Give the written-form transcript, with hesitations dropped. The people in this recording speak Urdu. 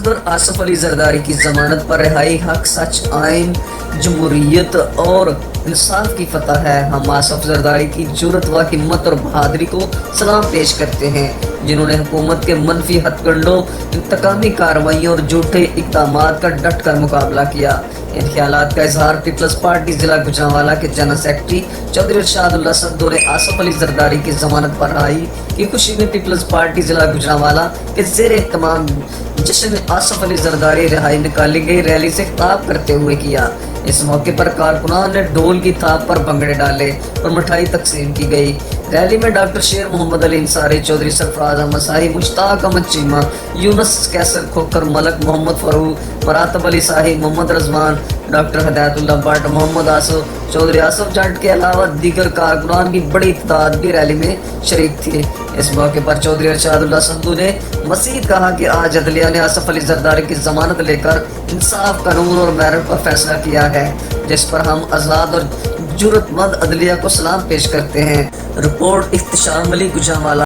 ڈاکٹر آصف علی زرداری کی ضمانت پر رہائی حق، سچ، آئین، جمہوریت اور انصاف کی فتح ہے۔ ہم آصف زرداری کی جرأت و ہمت اور بہادری کو سلام پیش کرتے ہیں، جنہوں نے حکومت کے منفی ہتھ کنڈوں، انتقامی کارروائیوں اور جھوٹے اقدامات کا ڈٹ کر مقابلہ کیا۔ ان خیالات کا اظہار پیپلز پارٹی ضلع گوجرانوالہ کے جنرل سیکرٹری چودھری ارشاد اللہ سدھو نے آصف علی زرداری کی ضمانت پر رہائی کی خوشی میں پیپلز پارٹی ضلع گوجرانوالہ کے زیر اہتمام جشن آصف علی زرداری رہائی نکالی گئی ریلی سے خطاب کرتے ہوئے کیا۔ اس موقع پر کارکنان نے ڈھول کی تھاپ پر بھنگڑے ڈالے اور مٹھائی تقسیم کی گئی۔ ریلی میں ڈاکٹر شیر محمد علی انصاری، چودھری سرفراز احمد شاہی، مشتاق احمد چیمہ، یونس کیسر کھوکھر، ملک محمد فاروق، مراتب علی شاہی، محمد رضوان، ڈاکٹر ہدایت اللہ بٹ، محمد آصف، چودھری آصف جٹ کے علاوہ دیگر کارکنان کی بڑی تعداد بھی ریلی میں شریک تھی۔ اس موقع پر چودھری ارشاد اللہ سدھو نے مزید کہا کہ آج عدلیہ نے آصف علی زرداری کی ضمانت لے کر انصاف، قانون اور میرٹ پر فیصلہ کیا ہے، جس پر ہم آزاد اور جرأت مند عدلیہ کو سلام پیش کرتے ہیں۔ رپورٹ احتشام علی، گوجرانوالہ۔